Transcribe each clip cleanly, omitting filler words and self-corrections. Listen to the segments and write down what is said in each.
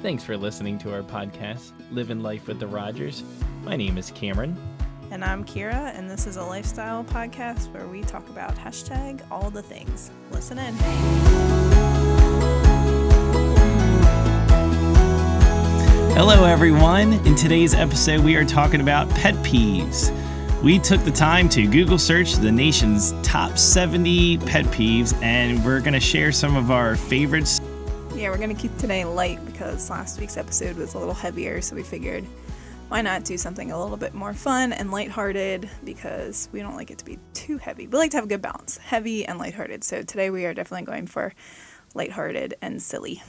Thanks for listening to our podcast, Living Life with the Rogers. My name is Cameron. And I'm Kira, and this is a lifestyle podcast where we talk about all the things. Listen in. Hello, everyone. In today's episode, we are talking about pet peeves. We took the time to Google search the nation's top 70 pet peeves, and we're going to share some of our favorites. Yeah, we're going to keep today light because last week's episode was a little heavier, so we figured why not do something a little bit more fun and lighthearted because we don't like it to be too heavy. We like to have a good balance, heavy and lighthearted. So today we are definitely going for lighthearted and silly.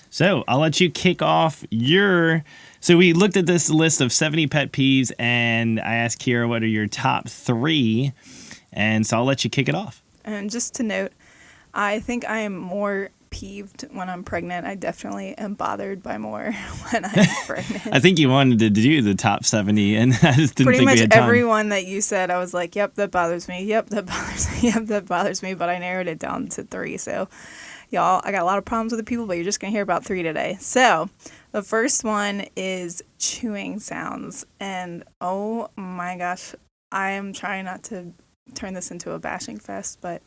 So I'll let you kick off So we looked at this list of 70 pet peeves, and I asked Kira what are your top 3, and so I'll let you kick it off. And just to note, I think I am more peeved when I'm pregnant. I definitely am bothered by more when I'm pregnant. I think you wanted to do the top 70, and I just didn't think we had time. Pretty much everyone that you said, I was like, yep, that bothers me. Yep, that bothers me. Yep, that bothers me. But I narrowed it down to 3. So, y'all, I got a lot of problems with the people, but you're just going to hear about 3 today. So, the first one is chewing sounds. And, oh my gosh, I am trying not to turn this into a bashing fest, but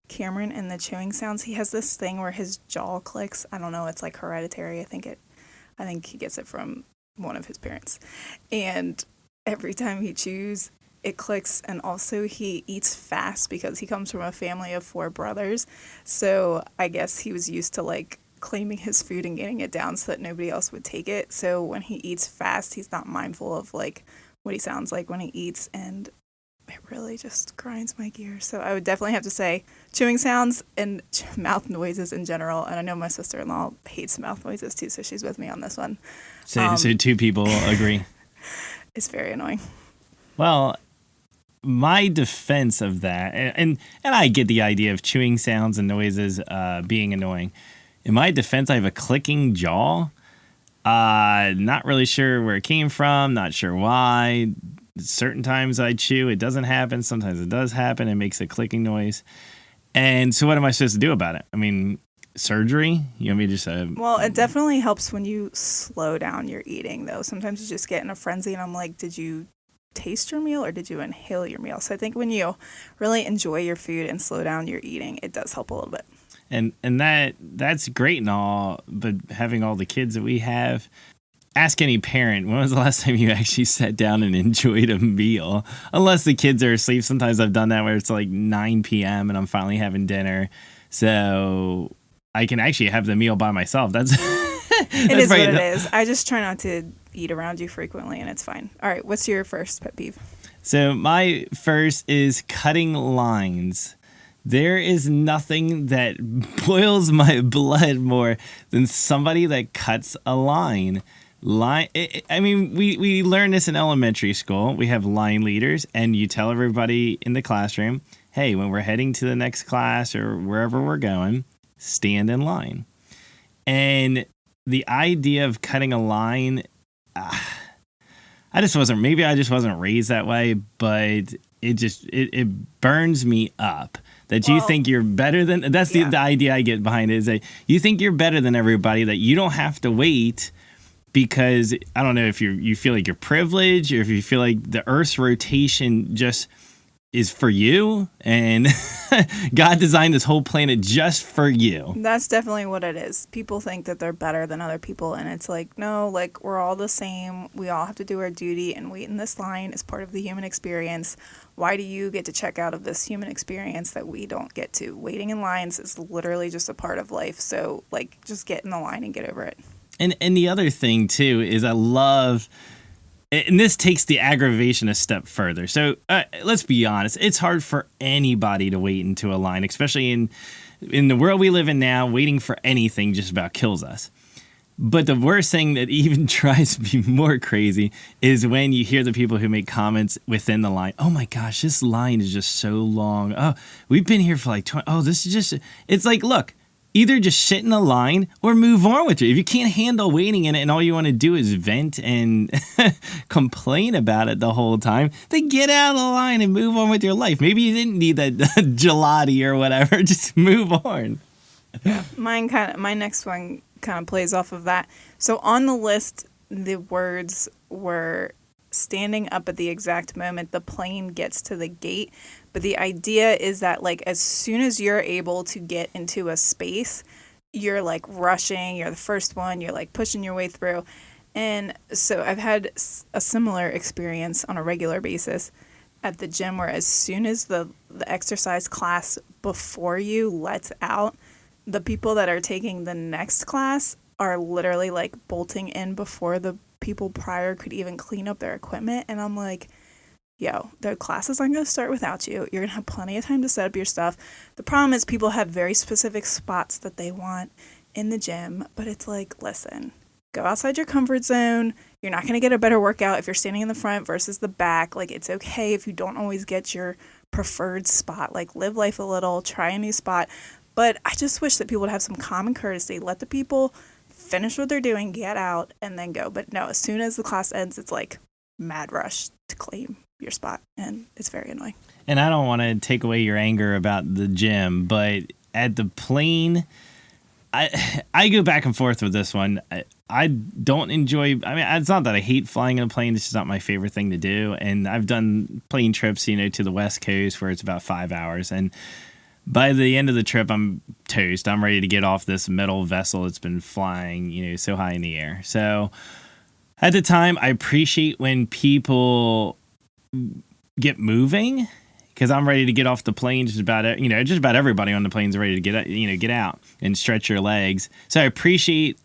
Cameron and the chewing sounds, he has this thing where his jaw clicks. I don't know, it's like hereditary. I think he gets it from one of his parents. And every time he chews, it clicks. And also he eats fast because he comes from a family of 4 brothers. So I guess he was used to like claiming his food and getting it down so that nobody else would take it. So when he eats fast, he's not mindful of like what he sounds like when he eats, and it really just grinds my gears. So I would definitely have to say chewing sounds and mouth noises in general. And I know my sister-in-law hates mouth noises too, so she's with me on this one. So 2 people agree. It's very annoying. Well, my defense of that, and I get the idea of chewing sounds and noises being annoying. In my defense, I have a clicking jaw. Not really sure where it came from, not sure why. Certain times I chew, it doesn't happen. Sometimes it does happen. It makes a clicking noise. And so what am I supposed to do about it? I mean, surgery? You want me to just... Well, it definitely helps when you slow down your eating, though. Sometimes you just get in a frenzy, and I'm like, did you taste your meal or did you inhale your meal? So I think when you really enjoy your food and slow down your eating, it does help a little bit. And that's great and all, but having all the kids that we have... Ask any parent, when was the last time you actually sat down and enjoyed a meal? Unless the kids are asleep. Sometimes I've done that where it's like 9 p.m. and I'm finally having dinner. So I can actually have the meal by myself. It is what it is. I just try not to eat around you frequently, and it's fine. All right, what's your first pet peeve? So my first is cutting lines. There is nothing that boils my blood more than somebody that cuts a line. I mean, we learn this in elementary school. We have line leaders, and you tell everybody in the classroom, hey, when we're heading to the next class or wherever we're going, stand in line. And the idea of cutting a line, I just wasn't raised that way, but it burns me up. That you think you're better than, that's the idea I get behind it, is that you think you're better than everybody, that you don't have to wait. Because I don't know if you feel like you're privileged, or if you feel like the Earth's rotation just is for you, and God designed this whole planet just for you. That's definitely what it is. People think that they're better than other people, and it's like, no, like we're all the same. We all have to do our duty, and wait in this line is part of the human experience. Why do you get to check out of this human experience that we don't get to? Waiting in lines is literally just a part of life. So like, just get in the line and get over it. And the other thing, too, is I love, and this takes the aggravation a step further. So let's be honest. It's hard for anybody to wait into a line, especially in the world we live in now. Waiting for anything just about kills us. But the worst thing that even drives me more crazy is when you hear the people who make comments within the line. Oh, my gosh, this line is just so long. Oh, we've been here for like 20. Oh, this is just, it's like, look. Either just sit in a line or move on with it. If you can't handle waiting in it and all you want to do is vent and complain about it the whole time, then get out of the line and move on with your life. Maybe you didn't need that gelati or whatever. Just move on. Yeah, my next one kind of plays off of that. So on the list, the words were standing up at the exact moment the plane gets to the gate. But the idea is that, like, as soon as you're able to get into a space, you're like rushing, you're the first one, you're like pushing your way through. And so I've had a similar experience on a regular basis at the gym where as soon as the exercise class before you lets out, the people that are taking the next class are literally like bolting in before the people prior could even clean up their equipment. And I'm like, yo, the classes aren't going to start without you. You're going to have plenty of time to set up your stuff. The problem is people have very specific spots that they want in the gym, but it's like, listen, go outside your comfort zone. You're not going to get a better workout if you're standing in the front versus the back. Like, it's okay if you don't always get your preferred spot. Like, live life a little, try a new spot. But I just wish that people would have some common courtesy. Let the people finish what they're doing, get out, and then go. But no, as soon as the class ends, it's like mad rush to claim your spot, and it's very annoying. And I don't want to take away your anger about the gym, but at the plane, I go back and forth with this one. I don't enjoy, I mean, it's not that I hate flying in a plane. It's just not my favorite thing to do. And I've done plane trips, you know, to the West Coast where it's about 5 hours. And by the end of the trip, I'm toast. I'm ready to get off this metal vessel that's been flying, you know, so high in the air. So at the time, I appreciate when people get moving, because I'm ready to get off the plane. Just about everybody on the plane's ready to get out and stretch your legs. So I appreciate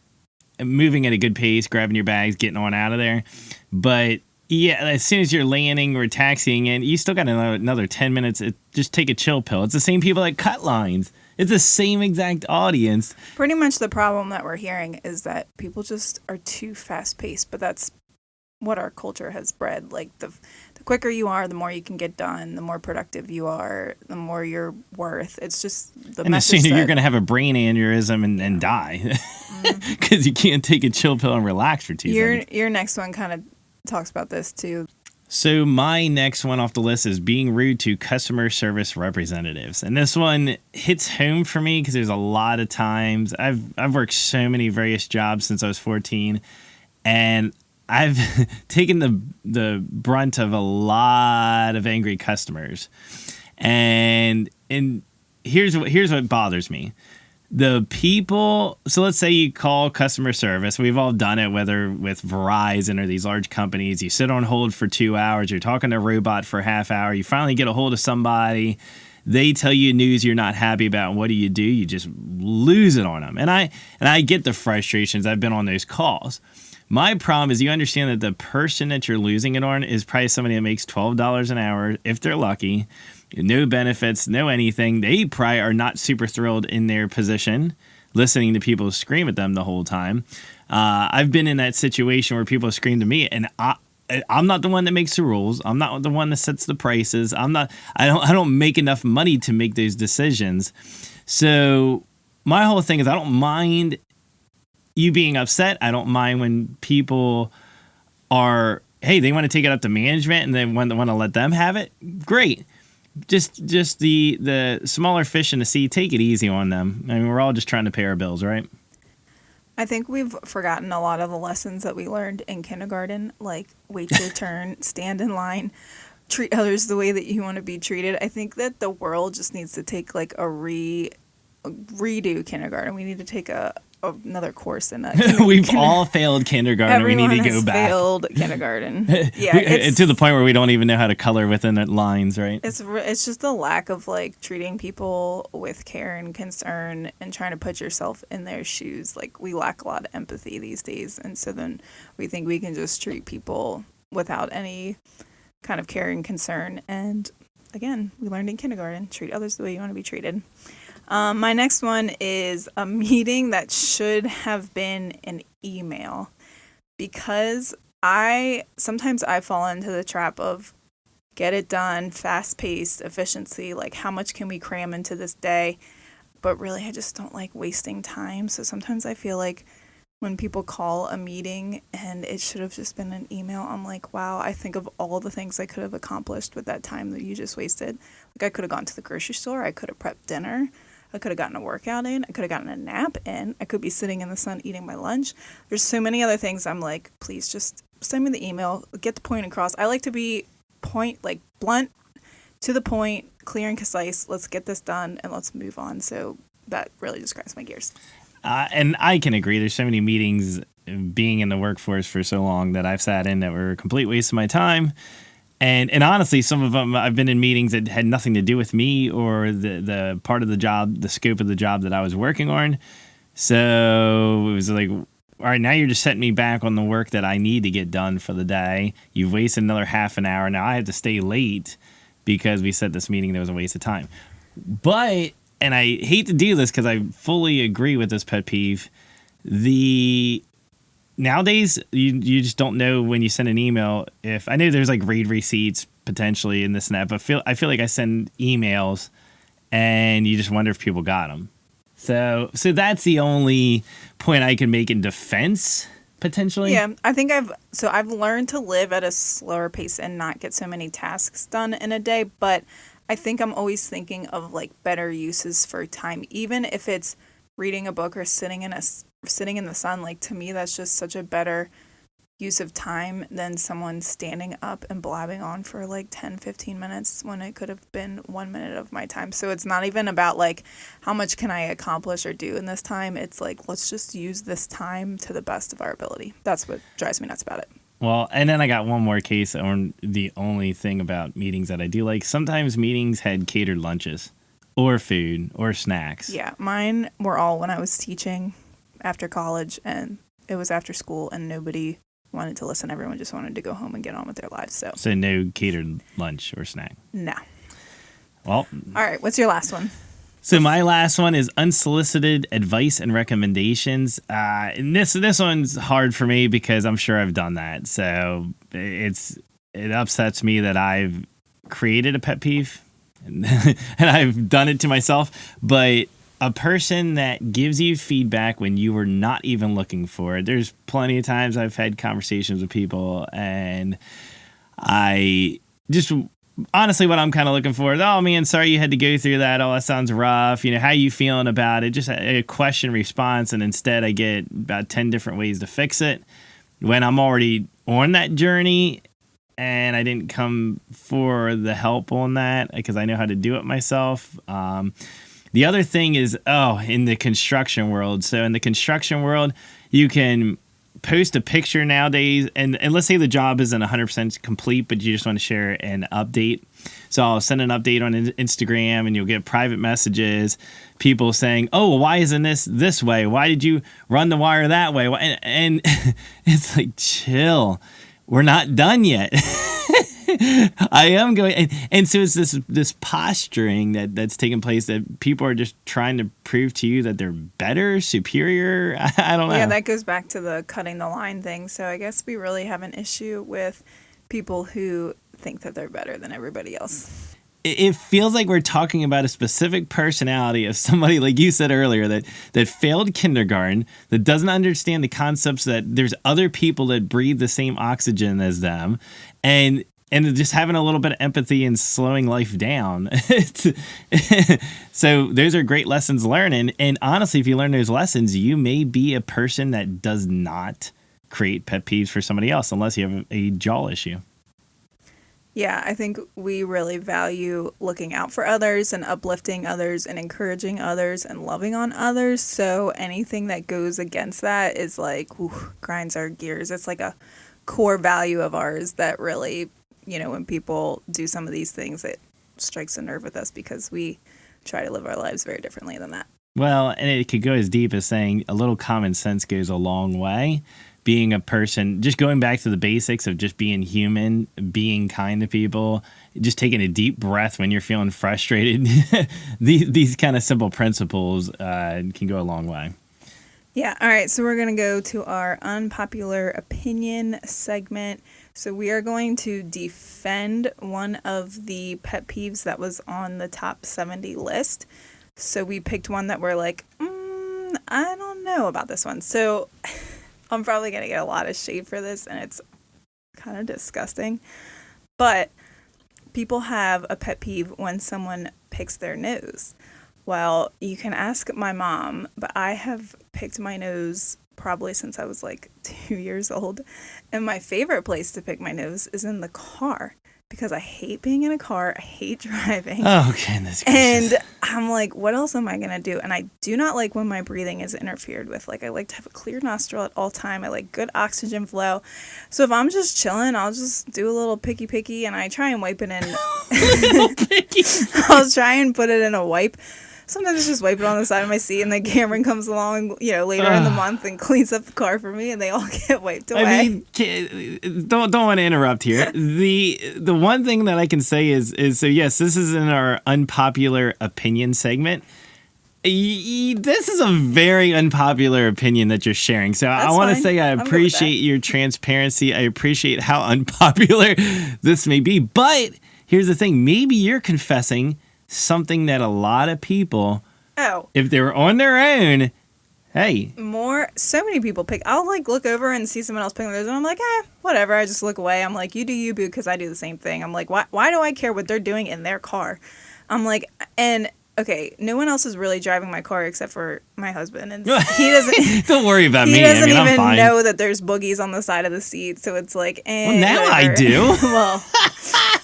moving at a good pace, grabbing your bags, getting on out of there. But yeah, as soon as you're landing or taxiing in, you still got another 10 minutes. Just take a chill pill. It's the same people that cut lines. It's the same exact audience. Pretty much the problem that we're hearing is that people just are too fast paced, but that's what our culture has bred. Like the quicker you are, the more you can get done, the more productive you are, the more you're worth. It's just the and the sooner you're going to have a brain aneurysm and die because you can't take a chill pill and relax for 2 seconds. Your next one kind of talks about this too. So my next one off the list is being rude to customer service representatives. And this one hits home for me because there's a lot of times I've worked so many various jobs since I was 14, and I've taken the brunt of a lot of angry customers. And here's what bothers me. The people, so let's say you call customer service. We've all done it, whether with Verizon or these large companies. You sit on hold for 2 hours. You're talking to a robot for a half hour. You finally get a hold of somebody. They tell you news you're not happy about. What do? You just lose it on them. And I get the frustrations. I've been on those calls. My problem is you understand that the person that you're losing it on is probably somebody that makes $12 an hour, if they're lucky. No benefits, no anything. They probably are not super thrilled in their position, listening to people scream at them the whole time. I've been in that situation where people scream to me, and I'm not the one that makes the rules. I'm not the one that sets the prices. I don't make enough money to make those decisions. So my whole thing is I don't mind you being upset. I don't mind when people are, hey, they want to take it up to management and they want to let them have it. Great. Just the smaller fish in the sea, take it easy on them. I mean, we're all just trying to pay our bills, right? I think we've forgotten a lot of the lessons that we learned in kindergarten, like wait your turn, stand in line, treat others the way that you want to be treated. I think that the world just needs to take like a redo kindergarten. We need to take another course in We've all failed kindergarten. We need to go back. Failed kindergarten. Yeah, it's to the point where we don't even know how to color within the lines, right? It's just the lack of like treating people with care and concern and trying to put yourself in their shoes. Like we lack a lot of empathy these days, and so then we think we can just treat people without any kind of care and concern. And again, we learned in kindergarten, treat others the way you want to be treated. My next one is a meeting that should have been an email, because sometimes I fall into the trap of get it done, fast-paced, efficiency, like how much can we cram into this day? But really, I just don't like wasting time. So sometimes I feel like when people call a meeting and it should have just been an email, I'm like, wow, I think of all the things I could have accomplished with that time that you just wasted. Like I could have gone to the grocery store. I could have prepped dinner. I could have gotten a workout in. I could have gotten a nap in. I could be sitting in the sun eating my lunch. There's so many other things. I'm like, please just send me the email, get the point across. I like to be blunt, to the point, clear and concise. Let's get this done and let's move on. So that really just grinds my gears. And I can agree. There's so many meetings being in the workforce for so long that I've sat in that were a complete waste of my time. And honestly, some of them, I've been in meetings that had nothing to do with me or the part of the job, the scope of the job that I was working on. So it was like, all right, now you're just setting me back on the work that I need to get done for the day. You've wasted another half an hour. Now I have to stay late because we set this meeting that was a waste of time. But, and I hate to do this because I fully agree with this pet peeve, nowadays, you just don't know when you send an email if I know there's like read receipts potentially in this and that, but I feel like I send emails and you just wonder if people got them. So that's the only point I can make in defense potentially. Yeah, I think I've learned to live at a slower pace and not get so many tasks done in a day, but I think I'm always thinking of like better uses for time, even if it's reading a book or sitting in the sun. Like, to me, that's just such a better use of time than someone standing up and blabbing on for like 10-15 minutes when it could have been 1 minute of my time. So it's not even about like how much can I accomplish or do in this time. It's like, let's just use this time to the best of our ability. That's what drives me nuts about it. Well, and then I got one more case on the only thing about meetings that I do like. Sometimes meetings had catered lunches or food or snacks. Yeah, mine were all when I was teaching after college, and it was after school, and nobody wanted to listen. Everyone just wanted to go home and get on with their lives. So no catered lunch or snack. No. Well. All right, what's your last one? So my last one is unsolicited advice and recommendations. And this one's hard for me because I'm sure I've done that. So it upsets me that I've created a pet peeve and I've done it to myself. But a person that gives you feedback when you were not even looking for it. There's plenty of times I've had conversations with people and I just... honestly, what I'm kind of looking for is, oh man, sorry you had to go through that. Oh, that sounds rough. You know, how you feeling about it? Just a question response. And instead I get about 10 different ways to fix it when I'm already on that journey and I didn't come for the help on that because I know how to do it myself. The other thing is, in the construction world. So in the construction world, you can post a picture nowadays, and let's say the job isn't 100% complete, but you just want to share an update. So I'll send an update on Instagram, and you'll get private messages, people saying, oh, why isn't this way? Why did you run the wire that way? And it's like, chill. We're not done yet. I am going, and so it's this posturing that's taking place that people are just trying to prove to you that they're better, superior. I don't know. Yeah, that goes back to the cutting the line thing. So I guess we really have an issue with people who think that they're better than everybody else. It feels like we're talking about a specific personality of somebody, like you said earlier, that failed kindergarten, that doesn't understand the concepts that there's other people that breathe the same oxygen as them, and just having a little bit of empathy and slowing life down. So those are great lessons learned. And honestly, if you learn those lessons, you may be a person that does not create pet peeves for somebody else unless you have a jaw issue. Yeah, I think we really value looking out for others and uplifting others and encouraging others and loving on others. So anything that goes against that is like, grinds our gears. It's like a core value of ours that really, when people do some of these things, it strikes a nerve with us because we try to live our lives very differently than that. Well, and it could go as deep as saying a little common sense goes a long way. Being a person, just going back to the basics of just being human, being kind to people, just taking a deep breath when you're feeling frustrated. These kind of simple principles can go a long way. Yeah. All right. So we're going to go to our unpopular opinion segment. So we are going to defend one of the pet peeves that was on the top 70 list. So we picked one that we're like, I don't know about this one. So I'm probably going to get a lot of shade for this, and it's kind of disgusting. But people have a pet peeve when someone picks their nose. Well, you can ask my mom, but I have picked my nose probably since I was like 2 years old. And my favorite place to pick my nose is in the car because I hate being in a car. I hate driving. Oh, goodness gracious. And I'm like, what else am I going to do? And I do not like when my breathing is interfered with. Like, I like to have a clear nostril at all time. I like good oxygen flow. So if I'm just chilling, I'll just do a little picky and I try and wipe it in. Little picky. I'll try and put it in a wipe. Sometimes I just wipe it on the side of my seat, and then Cameron comes along, later in the month and cleans up the car for me, and they all get wiped away. I mean, don't want to interrupt here. The one thing that I can say is so yes, this is in our unpopular opinion segment. This is a very unpopular opinion that you're sharing. So I want to say I appreciate your transparency. I appreciate how unpopular this may be. But here's the thing. Maybe you're confessing something that a lot of people, if they were on their own, hey. So many people pick. I'll like look over and see someone else picking theirs, and I'm like, whatever. I just look away. I'm like, you do you, boo, because I do the same thing. I'm like, why do I care what they're doing in their car? I'm like, and okay, no one else is really driving my car except for my husband, and he doesn't. Don't worry about me. He doesn't I'm even fine. know that there's boogies on the side of the seat, so it's like, well, now whatever. I do. Well,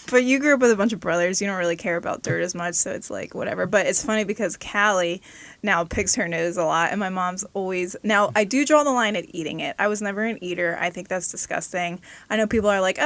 but you grew up with a bunch of brothers. You don't really care about dirt as much, so it's like whatever. But it's funny because Callie now picks her nose a lot, and my mom's always. Now I do draw the line at eating it. I was never an eater. I think that's disgusting. I know people are like,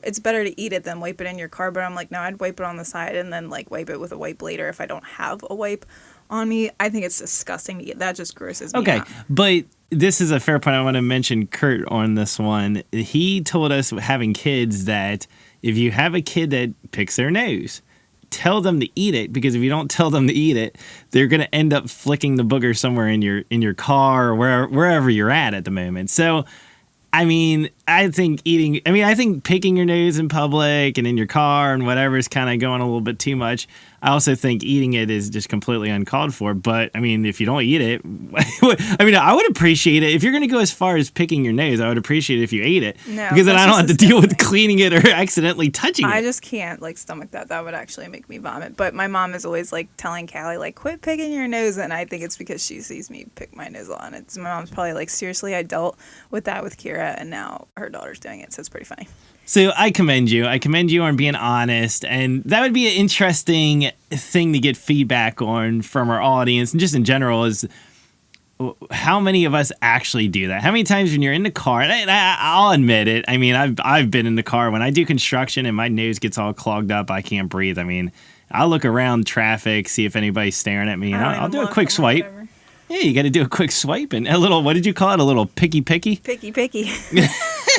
it's better to eat it than wipe it in your car, but I'm like, no, I'd wipe it on the side and then like wipe it with a wipe later if I don't have a wipe on me. I think it's disgusting to eat. That just grosses me out. But this is a fair point. I want to mention Kurt on this one. He told us, having kids, that if you have a kid that picks their nose, tell them to eat it, because if you don't tell them to eat it, they're going to end up flicking the booger somewhere in your car or wherever you're at the moment. So I mean, I think picking your nose in public and in your car and whatever is kind of going a little bit too much. I also think eating it is just completely uncalled for. But, I mean, if you don't eat it, I mean, I would appreciate it. If you're going to go as far as picking your nose, I would appreciate it if you ate it. No, because then I don't have to deal with cleaning it or accidentally touching it. I just can't, stomach that. That would actually make me vomit. But my mom is always, telling Callie, quit picking your nose. And I think it's because she sees me pick my nose a lot. And my mom's probably seriously, I dealt with that with Kira, and now her daughter's doing it. So it's pretty funny. So I commend you. I commend you on being honest, and that would be an interesting thing to get feedback on from our audience, and just in general, is how many of us actually do that? How many times when you're in the car, and I'll admit it, I mean, I've been in the car when I do construction and my nose gets all clogged up, I can't breathe. I mean, I'll look around traffic, see if anybody's staring at me, and I'll do a quick swipe. Whatever. Yeah, you got to do a quick swipe and a little, what did you call it? A little picky? Picky.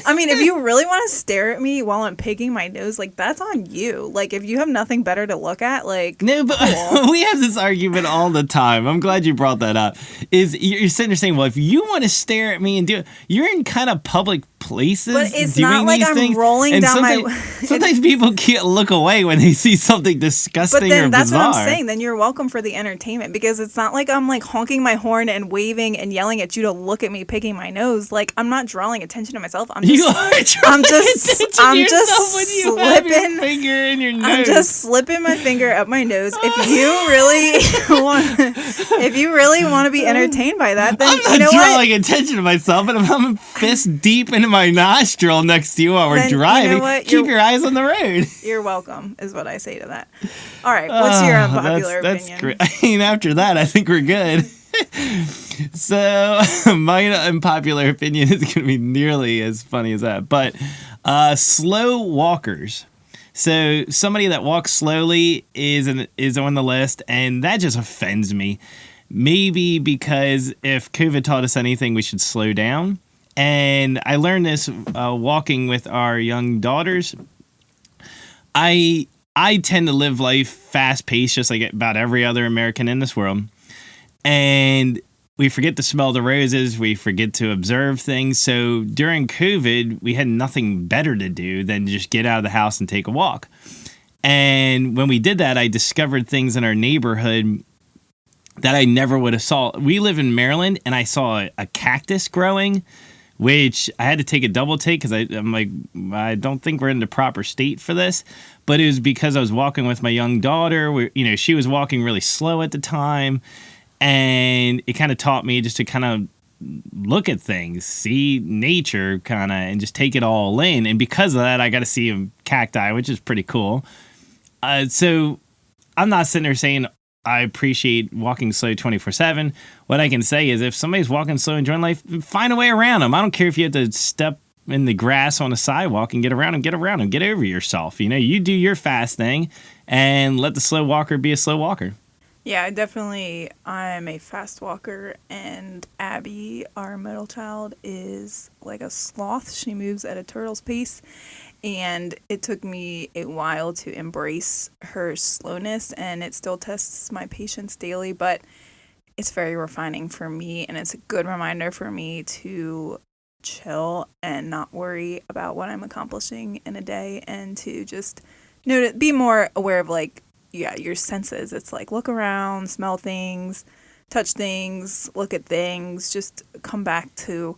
I mean, if you really want to stare at me while I'm picking my nose, that's on you. If you have nothing better to look at, No, but cool. We have this argument all the time. I'm glad you brought that up. You're sitting there saying, well, if you want to stare at me and do it, you're in kind of public places. But it's doing not like these I'm things, rolling down my... Sometimes people can't look away when they see something disgusting or bizarre. But then that's what I'm saying. Then you're welcome for the entertainment, because it's not like I'm honking my horn and waving and yelling at you to look at me picking my nose. I'm not drawing attention to myself. I'm just slipping my finger up my nose. If you really want to be entertained by that, then I'm not drawing attention to myself, but if I'm fist deep into my nostril next to you while we're driving, keep your eyes on the road. You're welcome, is what I say to that. All right, what's your unpopular opinion? That's great. I mean, after that, I think we're good. So my unpopular opinion is going to be nearly as funny as that, but slow walkers. So somebody that walks slowly is on the list, and that just offends me. Maybe because if COVID taught us anything, we should slow down. And I learned this walking with our young daughters. I tend to live life fast-paced, just like about every other American in this world. And we forget to smell the roses. We forget to observe things. So during COVID, we had nothing better to do than just get out of the house and take a walk. And when we did that, I discovered things in our neighborhood that I never would have saw. We live in Maryland, and I saw a cactus growing which I had to take a double take because I'm like, I don't think we're in the proper state for this. But it was because I was walking with my young daughter. She was walking really slow at the time. And it kind of taught me just to kind of look at things, see nature kind of, and just take it all in. And because of that, I got to see a cacti, which is pretty cool. So I'm not sitting there saying I appreciate walking slow 24/7. What I can say is if somebody's walking slow, enjoying life, find a way around them. I don't care if you have to step in the grass on the sidewalk and get around them, get over yourself. You do your fast thing and let the slow walker be a slow walker. Yeah, I'm a fast walker, and Abby, our middle child, is like a sloth. She moves at a turtle's pace, and it took me a while to embrace her slowness, and it still tests my patience daily, but it's very refining for me, and it's a good reminder for me to chill and not worry about what I'm accomplishing in a day, and to just be more aware of your senses. It's like look around, smell things, touch things, look at things, just come back to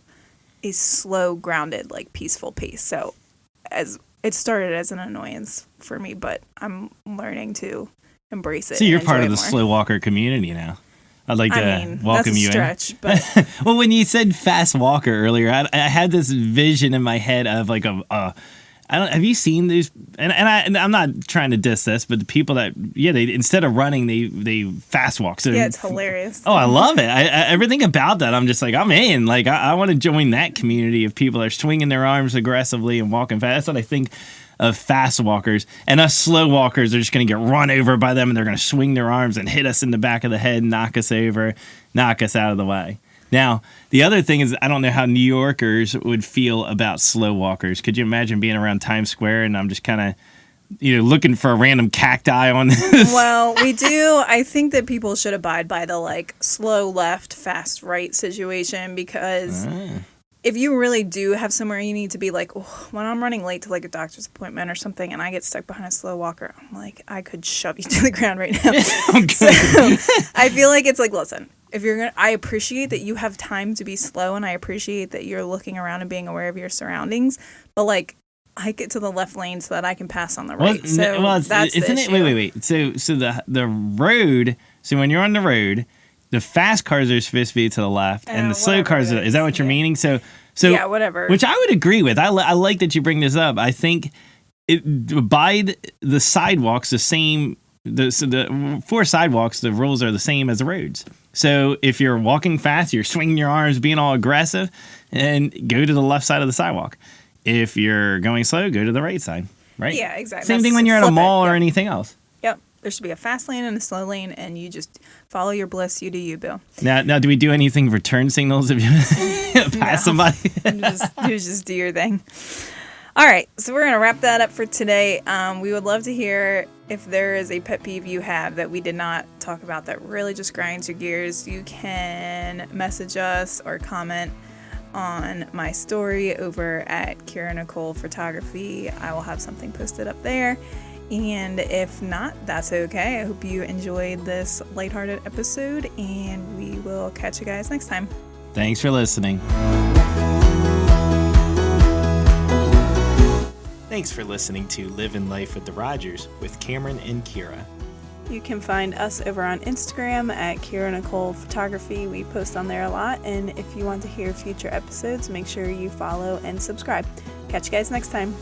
a slow, grounded, peaceful pace. So as it started as an annoyance for me, but I'm learning to embrace it. So you're part of the slow walker community now. I'd like to welcome you stretch, in. But well, when you said fast walker earlier, I had this vision in my head of have you seen these? And I'm not trying to diss this, but the people that they instead of running they fast walk. So, yeah, it's hilarious. Oh, I love it. Everything about that, I'm just like I'm in. I want to join that community of people that are swinging their arms aggressively and walking fast. That's what I think of fast walkers. And us slow walkers are just going to get run over by them, and they're going to swing their arms and hit us in the back of the head, knock us over, knock us out of the way. Now, the other thing is I don't know how New Yorkers would feel about slow walkers. Could you imagine being around Times Square and I'm just kind of, looking for a random cacti on this? Well, we do. I think that people should abide by the slow left, fast right situation, because if you really do have somewhere you need to be, when I'm running late to a doctor's appointment or something and I get stuck behind a slow walker, I'm like, I could shove you to the ground right now. So I feel like it's listen. If I appreciate that you have time to be slow, and I appreciate that you're looking around and being aware of your surroundings, but I get to the left lane so that I can pass on the right. That's isn't the it? issue. Wait. So the road. So when you're on the road, the fast cars are supposed to be to the left, and the slow cars is that what you're meaning? So yeah, whatever. Which I would agree with. I like that you bring this up. I think by the sidewalks the same. For sidewalks, the rules are the same as the roads. So if you're walking fast, you're swinging your arms, being all aggressive, and go to the left side of the sidewalk. If you're going slow, go to the right side. Right? Yeah, exactly. Same thing when you're at a mall or anything else. Yep. There should be a fast lane and a slow lane, and you just follow your bliss. You do you, Bill. Now, do we do anything for turn signals if you pass somebody? you just do your thing. All right, so we're going to wrap that up for today. We would love to hear if there is a pet peeve you have that we did not talk about that really just grinds your gears. You can message us or comment on my story over at Kira Nicole Photography. I will have something posted up there. And if not, that's okay. I hope you enjoyed this lighthearted episode, and we will catch you guys next time. Thanks for listening. Thanks for listening to Living Life with the Rogers with Cameron and Kira. You can find us over on Instagram at Kira Nicole Photography. We post on there a lot, and if you want to hear future episodes, make sure you follow and subscribe. Catch you guys next time.